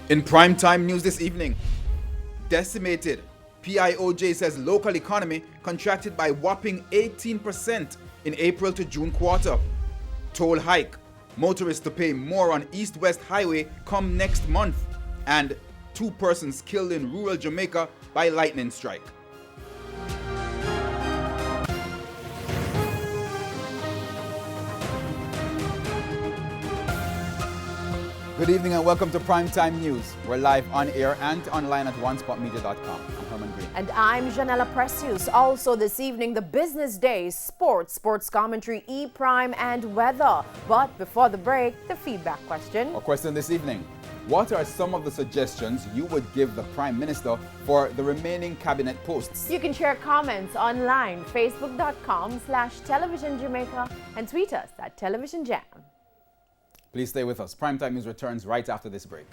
In primetime news this evening, decimated. PIOJ says local economy contracted by whopping 18% in April to June quarter. Toll hike. Motorists to pay more on East-West Highway come next month. And 2 persons killed in rural Jamaica by lightning strike. Good evening and welcome to Primetime News. We're live on air and online at onespotmedia.com. I'm Herman Green. And I'm Janella Precious. Also this evening, the business days, sports commentary, E-Prime and weather. But before the break, the feedback question. Our question this evening: what are some of the suggestions you would give the Prime Minister for the remaining cabinet posts? You can share comments online, facebook.com/Television Jamaica and tweet us at Television Jam. Please stay with us. Primetime News returns right after this break.